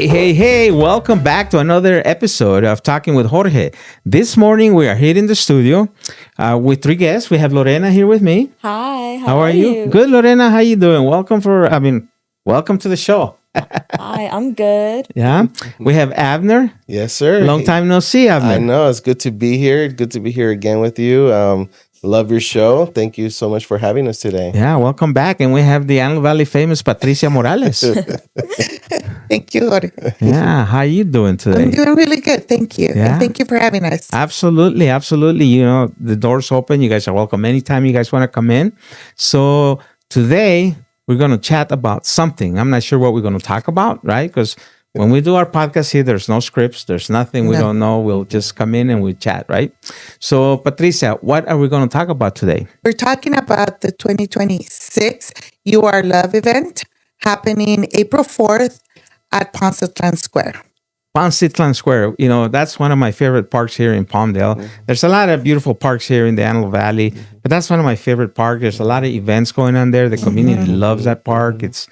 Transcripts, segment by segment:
Hey, welcome back to another episode of Talking with Jorge. This morning we are here in the studio with three guests. We have Lorena here with me. Hi, How are you? Good, Lorena. How you doing? Welcome to the show. Hi, I'm good. Yeah. We have Abner. Yes, sir. Long time no see, Abner. I know. It's good to be here. Good to be here again with you. Love your show. Thank you so much for having us today. Yeah, welcome back. And we have the Antelope Valley famous Patricia Morales. Thank you, Jorge. Yeah, how you doing today? I'm doing really good. Thank you. Yeah. And thank you for having us. Absolutely. You know, the door's open. You guys are welcome anytime you guys want to come in. So today we're going to chat about something. I'm not sure what we're going to talk about, right? Because when we do our podcast here, there's no scripts. There's nothing we don't know. We'll just come in and we chat, right? So, Patricia, what are we going to talk about today? We're talking about the 2026 You Are Love event happening April 4th at Poncitlan Square. Poncitlan Square, you know, that's one of my favorite parks here in Palmdale. Mm-hmm. There's a lot of beautiful parks here in the Antelope Valley, but that's one of my favorite parks. There's a lot of events going on there. The community loves that park. It's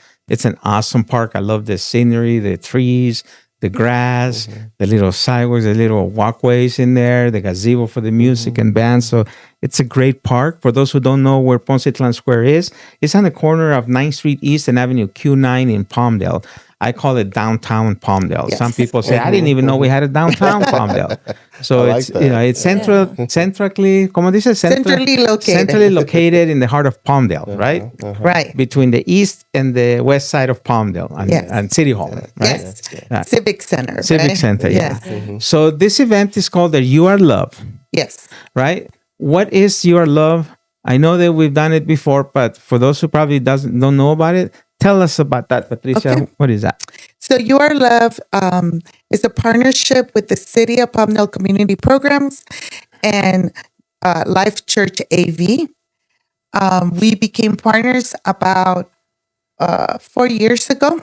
an awesome park. I love the scenery, the trees, the grass, the little sidewalks, the little walkways in there, the gazebo for the music and band. So it's a great park. For those who don't know where Poncitlan Square is, it's on the corner of 9th Street East and Avenue Q9 in Palmdale. I call it downtown Palmdale. Yes. Some people say, I didn't even know we had a downtown Palmdale. So it's centrally, como dice? Centrally located in the heart of Palmdale, right? Right. Between the east and the west side of Palmdale and City Hall, right? Yes. Civic Center. Civic Center, yeah. So this event is called the You Are Love. Yes. Right? What is You Are Love? I know that we've done it before, but for those who probably don't know about it, tell us about that, Patricia. Okay. What is that? So You Are Love is a partnership with the City of Palmdale Community Programs and Life Church AV. We became partners about 4 years ago,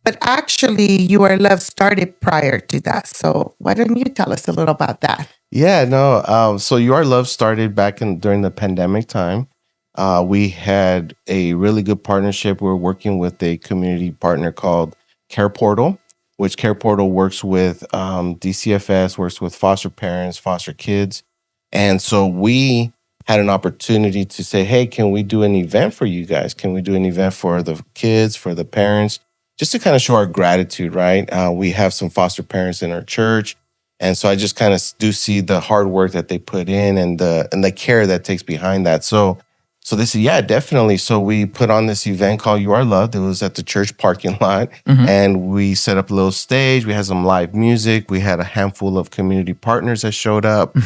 but actually You Are Love started prior to that. So why don't you tell us a little about that? Yeah, no. So You Are Love started back during the pandemic time. We had a really good partnership. We're working with a community partner called Care Portal, which Care Portal works with DCFS, works with foster parents, foster kids. And so we had an opportunity to say, hey, can we do an event for you guys? Can we do an event for the kids, for the parents, just to kind of show our gratitude, right? We have some foster parents in our church. And so I just kind of do see the hard work that they put in and the care that takes behind that. So they said, yeah, definitely. So we put on this event called You Are Loved. It was at the church parking lot. And we set up a little stage. We had some live music. We had a handful of community partners that showed up,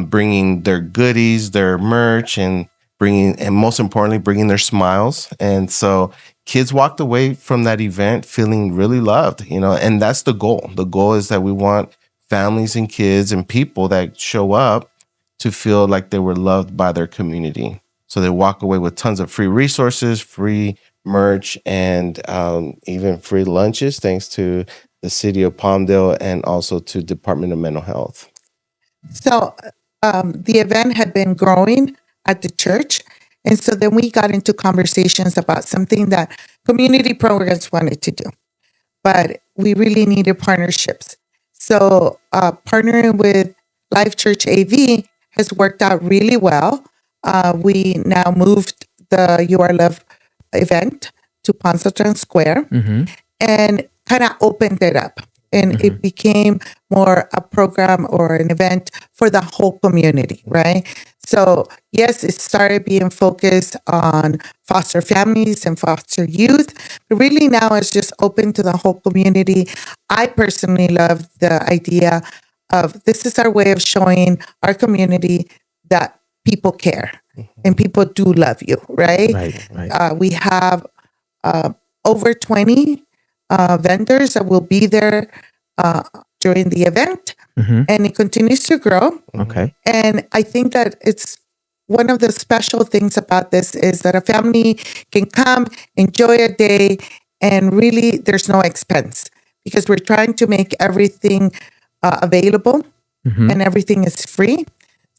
bringing their goodies, their merch, and most importantly, bringing their smiles. And so kids walked away from that event feeling really loved, you know, and that's the goal. The goal is that we want families and kids and people that show up to feel like they were loved by their community. So they walk away with tons of free resources, free merch, and even free lunches, thanks to the City of Palmdale and also to Department of Mental Health. So the event had been growing at the church. And so then we got into conversations about something that community programs wanted to do. But we really needed partnerships. So partnering with Life Church AV has worked out really well. We now moved the You Are Love event to Poncitlan Square and kind of opened it up. And it became more a program or an event for the whole community, right? So yes, it started being focused on foster families and foster youth, but really now it's just open to the whole community. I personally love the idea of this is our way of showing our community that people care and people do love you, right? Right. We have over 20 vendors that will be there during the event, and it continues to grow. Okay. And I think that it's one of the special things about this is that a family can come, enjoy a day, and really there's no expense because we're trying to make everything available and everything is free.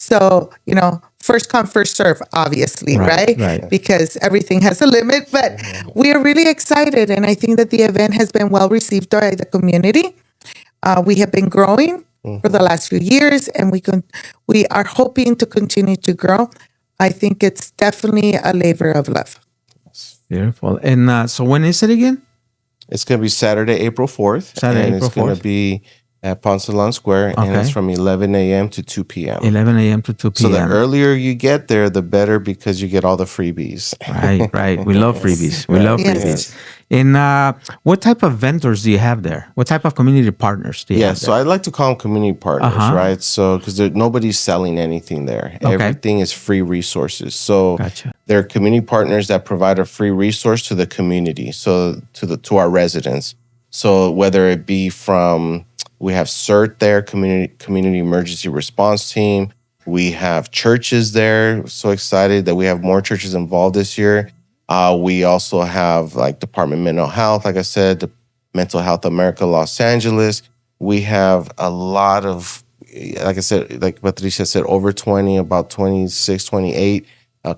So, you know, first come, first serve, obviously, right? Right. Because everything has a limit. But we are really excited, and I think that the event has been well received by the community. We have been growing for the last few years, and we are hoping to continue to grow. I think it's definitely a labor of love. Beautiful. And so when is it again? It's going to be Saturday, April 4th. Saturday, and April it's going 4th. to be at Poncitlan Square, and Okay. it's from 11 a.m. to 2 p.m. 11 a.m. to 2 So p.m. the earlier you get there, the better, because you get all the freebies. Right. We love freebies. We love Yes. freebies. And what type of vendors do you have there? What type of community partners do you Yeah, have so there? I like to call them community partners, right? So because nobody's selling anything there, Okay. everything is free resources. So Gotcha. they're community partners that provide a free resource to the community, so to our residents. So whether it be from, we have CERT there, community emergency response team. We have churches there. So excited that we have more churches involved this year. We also have like Department of Mental Health, like I said, the Mental Health America Los Angeles. We have a lot of, like I said, like Patricia said, over 20, about 26, 28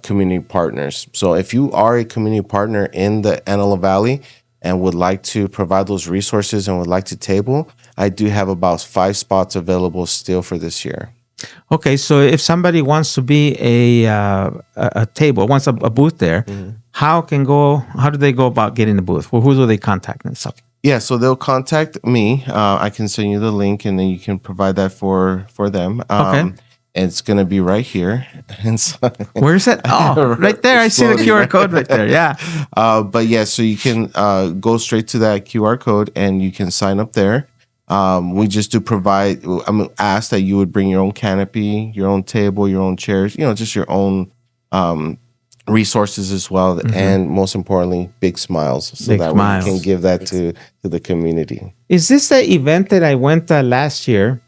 community partners. So if you are a community partner in the Antelope Valley and would like to provide those resources and would like to table, I do have about 5 spots available still for this year. Okay, so if somebody wants to be a table, wants a booth there, how do they go about getting the booth? Well, who do they contact and stuff? Yeah, so they'll contact me. I can send you the link, and then you can provide that for them. Okay. And it's going to be right here. And so, Where is it? Oh, right there. I see the QR code right there. Yeah. But yeah, so you can go straight to that QR code and you can sign up there. We just do provide, I'm asked that you would bring your own canopy, your own table, your own chairs, just your own resources as well. And most importantly, big smiles, so Big that smiles. we can give that to the community. Is this the event that I went last year?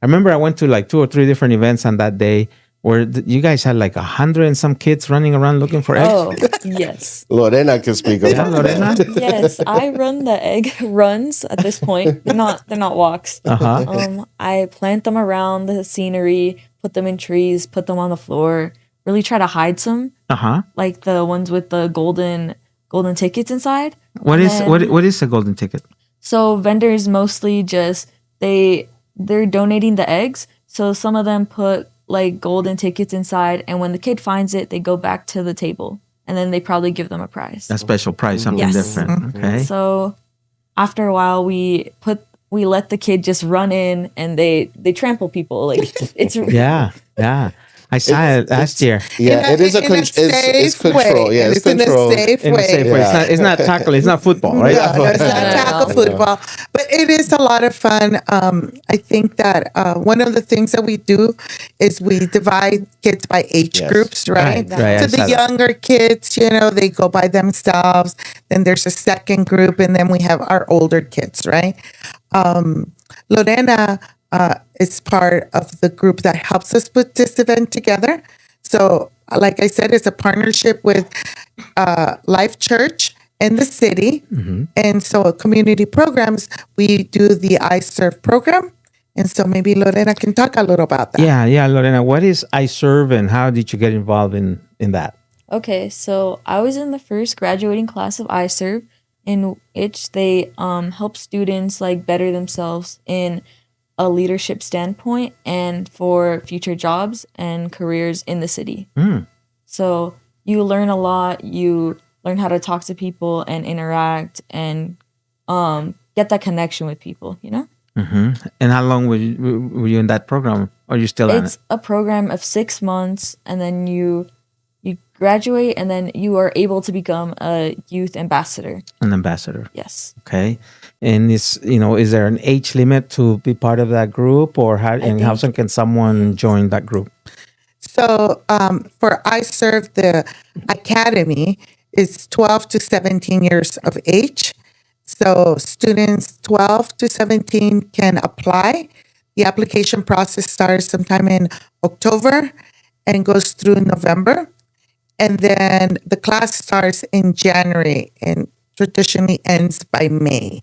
I remember I went to like 2 or 3 different events on that day where you guys had like 100 and some kids running around looking for eggs. Oh, yes. Lorena can speak Yeah, about Lorena? Yes, I run the egg runs at this point. They're not walks. I plant them around the scenery, put them in trees, put them on the floor, really try to hide some, like the ones with the golden tickets inside. What And is then- what is a golden ticket? So vendors mostly just they're donating the eggs. So some of them put like golden tickets inside, and when the kid finds it, they go back to the table, and then they probably give them a prize. A special prize, something Yes. different. Okay. So after a while, we let the kid just run in, and they trample people. Like it's Yeah. I saw it last year. Yeah, it is in it's safe control. way. Yeah, And it's in a control. safe In a way. safe way. It's not tackle. It's not football, right? No, it's not No. tackle football, but it is a lot of fun. I think that one of the things that we do is we divide kids by age Yes. groups, right? Right, So I the saw that. younger kids, they go by themselves. Then there's a second group, and then we have our older kids, right? Lorena is part of the group that helps us put this event together. So, like I said, it's a partnership with Life Church and the city. And so, community programs, we do the I Serve program. And so, maybe Lorena can talk a little about that. Yeah, Lorena. What is I Serve and how did you get involved in that? Okay, so I was in the first graduating class of iServe, in which they help students like better themselves in a leadership standpoint and for future jobs and careers in the city. So you learn a lot. You learn how to talk to people and interact and get that connection with people. And how long were you in that program? Or are you still on It's it? a program of 6 months, and then you graduate, and then you are able to become a youth ambassador. An ambassador. Yes. Okay. And is there an age limit to be part of that group, or how think- soon can someone join that group? So for I Serve, the academy is 12 to 17 years of age. So students 12 to 17 can apply. The application process starts sometime in October and goes through November. And then the class starts in January and traditionally ends by May.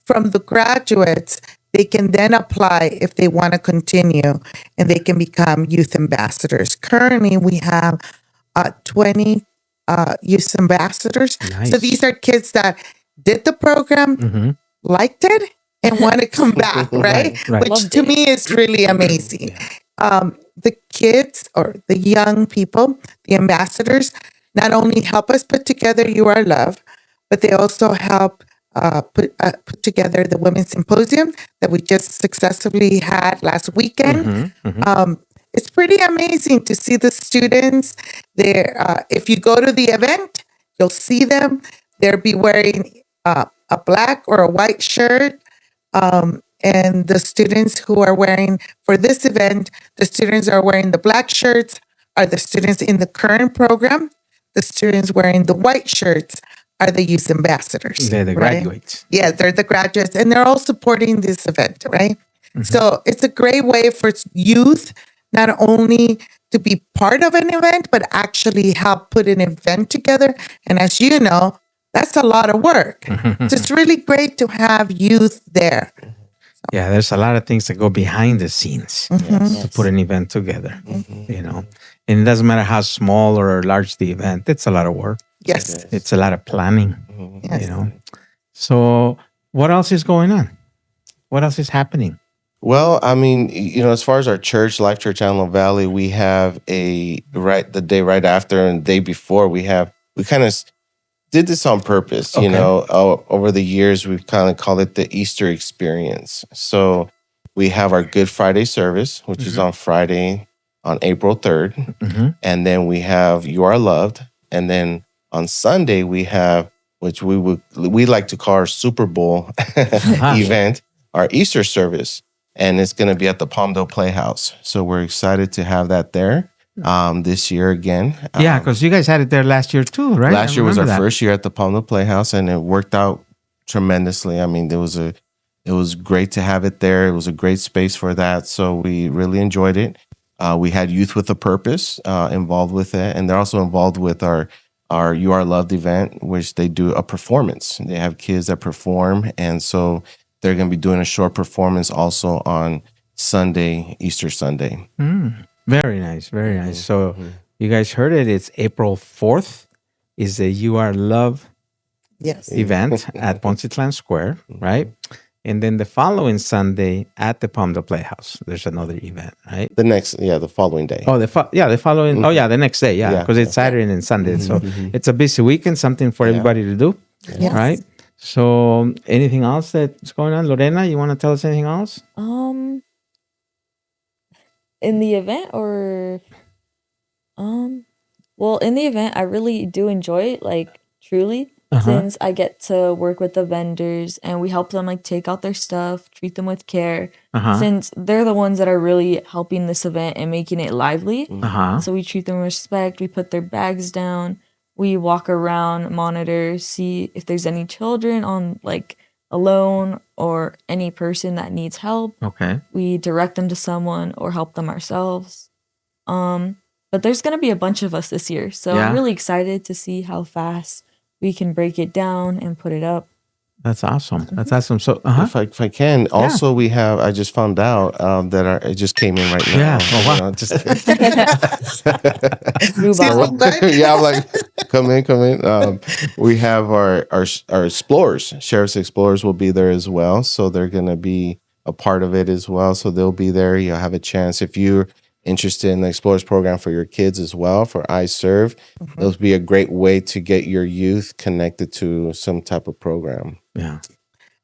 From the graduates, they can then apply if they want to continue, and they can become youth ambassadors. Currently, we have 20 youth ambassadors. So Nice. these are kids that did the program, liked it, and want to come back, right? right. Which Loved to it. me is really amazing. The kids or the young people, the ambassadors, not only help us put together You Are Love, but they also help put together the Women's Symposium that we just successfully had last weekend. It's pretty amazing to see the students there. If you go to the event, you'll see them. They'll be wearing a black or a white shirt. And the students who are wearing for this event, the students are wearing the black shirts are the students in the current program. The students wearing the white shirts are the youth ambassadors. They're the right? graduates. Yeah, they're the graduates, and they're all supporting this event, right? So it's a great way for youth not only to be part of an event, but actually help put an event together. And as you know, that's a lot of work. So it's really great to have youth there. Yeah, there's a lot of things that go behind the scenes to put an event together, you know. And it doesn't matter how small or large the event, it's a lot of work. Yes. It's a lot of planning, Yes. you know. So what else is going on? What else is happening? Well, I mean, as far as our church, Life Church Antelope Valley, we have the day right after and the day before, we kind of did this on purpose. Okay. Over the years, we've kind of called it the Easter experience. So we have our Good Friday service, which is on Friday on April 3rd. And then we have You Are Loved. And then on Sunday, we have, which we like to call our Super Bowl event, our Easter service. And it's going to be at the Palmdale Playhouse. So we're excited to have that there this year again. Yeah, because you guys had it there last year too, right? Last year was remember our that. first year at the Palmdale Playhouse, and it worked out tremendously. I mean, it was great to have it there. It was a great space for that. So we really enjoyed it. We had Youth with a Purpose involved with it, and they're also involved with our You Are Loved event, which they do a performance. They have kids that perform, and so they're going to be doing a short performance also on Sunday, Easter Sunday. Very nice, very nice. So you guys heard it. It's April 4th is the You Are Love Yes. event at Poncitlan Square, right? And then the following Sunday at the Palmdale Playhouse, there's another event, right? The following day. Oh, the following. Oh, yeah, the next day, yeah, Yeah. because it's Saturday and Sunday, so it's a busy weekend. Something for everybody to do, Yes. right? So, anything else that's going on, Lorena? You want to tell us anything else? In the event or well, in the event I really do enjoy it, like truly, since I get to work with the vendors and we help them like take out their stuff, treat them with care, since they're the ones that are really helping this event and making it lively. So we treat them with respect, we put their bags down, we walk around, monitor, see if there's any children on like alone or any person that needs help. Okay. We direct them to someone or help them ourselves. But there's going to be a bunch of us this year. So Yeah. I'm really excited to see how fast we can break it down and put it up. That's awesome. That's awesome. So, If I can, also we have. I just found out that it just came in right now. Yeah. Oh, wow. Move on. Yeah, I'm like, come in. We have our explorers, Sheriff's Explorers will be there as well. So they're going to be a part of it as well. So they'll be there. You'll have a chance. If you're interested in the Explorers program for your kids as well, for I Serve, it'll be a great way to get your youth connected to some type of program. yeah.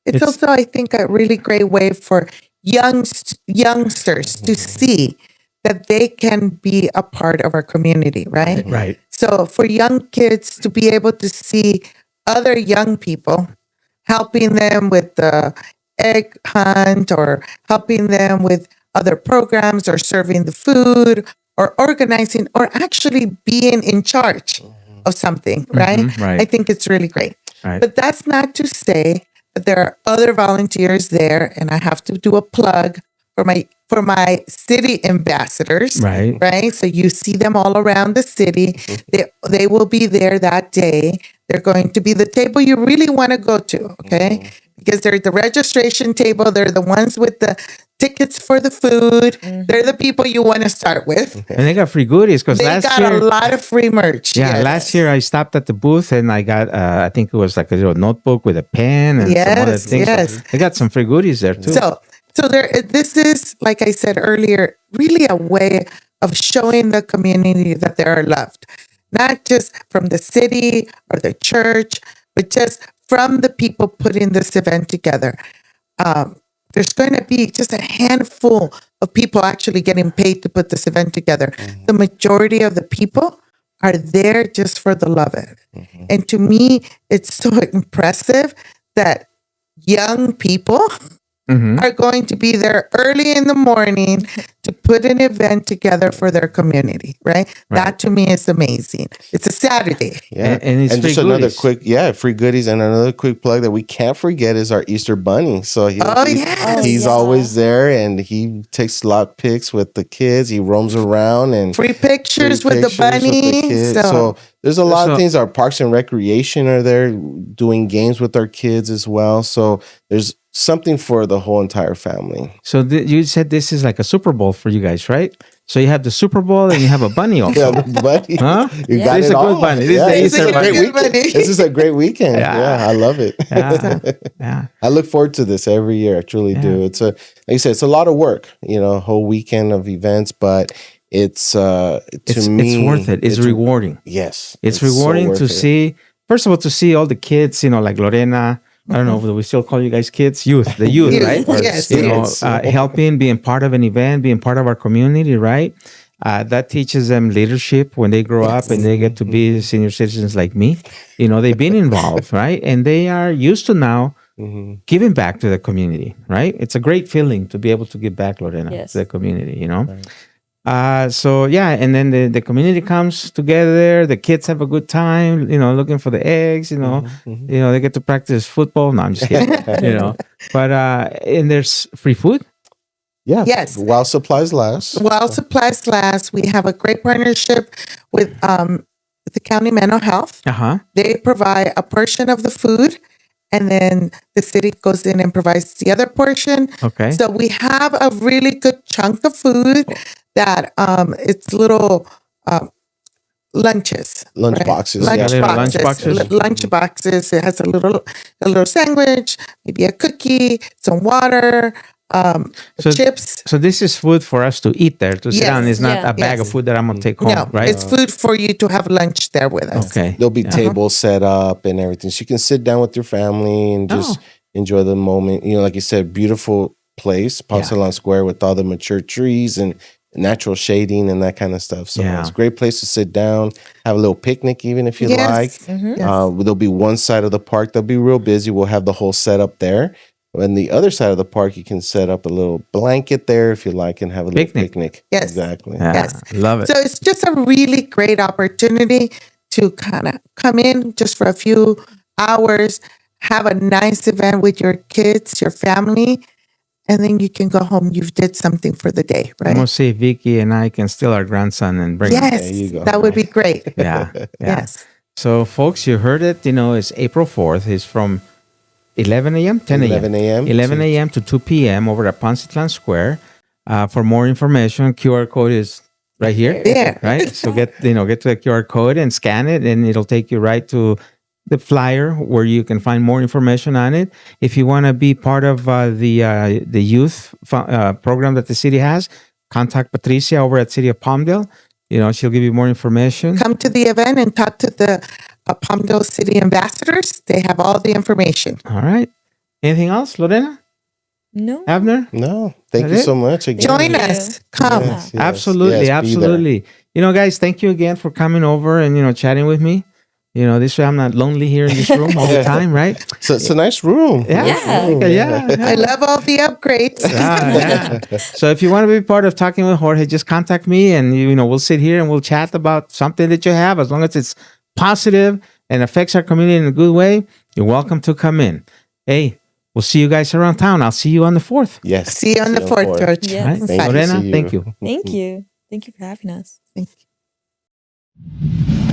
It's also, I think, a really great way for youngsters to see that they can be a part of our community, right? Right. So for young kids to be able to see other young people helping them with the egg hunt or helping them with other programs or serving the food or organizing or actually being in charge of something, right? right. I think it's really great. Right. But that's not to say that there are other volunteers there, and I have to do a plug for my city ambassadors. Right. Right. So you see them all around the city. They will be there that day. They're going to be the table you really want to go to. Okay. because they're the registration table. They're the ones with the tickets for the food. They're the people you want to start with. And they got free goodies because They last got year, a lot of free merch. yeah, yes. last year I stopped at the booth and I got, I think it was like a little notebook with a pen and some other Yes, things. yes. They got some free goodies there too. So there. This is, like I said earlier, really a way of showing the community that they are loved, not just from the city or the church, but just from the people putting this event together. There's going to be just a handful of people actually getting paid to put this event together. The majority of the people are there just for the love of it. And to me, it's so impressive that young people are going to be there early in the morning to put an event together for their community, right? That to me is amazing. It's a Saturday. Yeah, And it's free just another goodies. quick, free goodies, and another quick plug that we can't forget is our Easter Bunny. So he's yeah. always there, and he takes a lot of pics with the kids. He roams around and Free pictures free with the pictures with bunny. kids. So there's a lot of things. Our Parks and Recreation are there doing games with our kids as well. So there's something for the whole entire family. So you said this is like a Super Bowl for you guys, right? So you have the Super Bowl and you have a bunny also. Yeah, the bunny. Huh? You got It's it a good all. bunny. This Yeah, is it's the a great Easter weekend. This is a great weekend. Yeah, I love it. Yeah. I look forward to this every year. I truly do. It's like you said, it's a lot of work. A whole weekend of events, but it's to me, it's worth it. It's rewarding. Yes, It's so rewarding worth to it. see. First of all, to see all the kids. Like Lorena. I don't know if we still call you guys kids, the youth, Youth, right? yes. Helping, being part of an event, being part of our community, right? That teaches them leadership when they grow up and they get to be senior citizens like me. They've been involved, right? And they are used to now giving back to the community, right? It's a great feeling to be able to give back, Lorena, to the community, and then the community comes together, the kids have a good time, looking for the eggs, they get to practice football. No, I'm just kidding, but and there's free food. Yeah. Yes. While supplies last. While supplies last, we have a great partnership with the county mental health. They provide a portion of the food, and then the city goes in and provides the other portion. Okay. So we have a really good chunk of food that it's little lunches. Lunch boxes. Lunch boxes. It has a little sandwich, maybe a cookie, some water, chips. So this is food for us to eat there, to sit Yes. down. It's not Yeah. a bag of food that I'm going to take home, No, right? it's food for you to have lunch there with us. Okay. There'll be tables set up and everything. So you can sit down with your family and just enjoy the moment. Like you said, beautiful place, Poncitlan Square, with all the mature trees and natural shading and that kind of stuff. So it's a great place to sit down, have a little picnic even if you like. There'll be one side of the park that'll be real busy. We'll have the whole setup there. And the other side of the park, you can set up a little blanket there if you like and have a little picnic. Yes. Exactly. Yeah, Yes. love it. So it's just a really great opportunity to kind of come in just for a few hours, have a nice event with your kids, your family, and then you can go home. You've did something for the day, I'm right? going to see if Vicky and I can steal our grandson and bring him. Yes, There you go. that would be great. Yeah. Yes. So, folks, you heard it. It's April 4th. It's from 11 a.m., 10 a.m. 11 a.m. 11 a.m. to 2 p.m. over at Poncitlan Square. For more information, QR code is right here. There. Right? So get to the QR code and scan it, and it'll take you right to the flyer where you can find more information on it. If you want to be part of the youth program that the city has, contact Patricia over at City of Palmdale. She'll give you more information. Come to the event and talk to the Palmdale City ambassadors. They have all the information. All right. Anything else, Lorena? No. Abner? No, thank That you it? so much again. Join you. us. Come. Yes, yes, Absolutely, yes, be there. absolutely. Guys, thank you again for coming over and chatting with me. This way I'm not lonely here in this room all the time, right? So it's a nice room. Yeah. I love all the upgrades. Yeah. So if you want to be part of Talking with Jorge, just contact me and we'll sit here and we'll chat about something that you have, as long as it's positive and affects our community in a good way. You're welcome to come in. Hey, we'll see you guys around town. I'll see you on the 4th. Yes. See you on the 4th, George. Yes. Right? Thank you. Lorena, See you. thank you. Thank you. Thank you for having us. Thank you.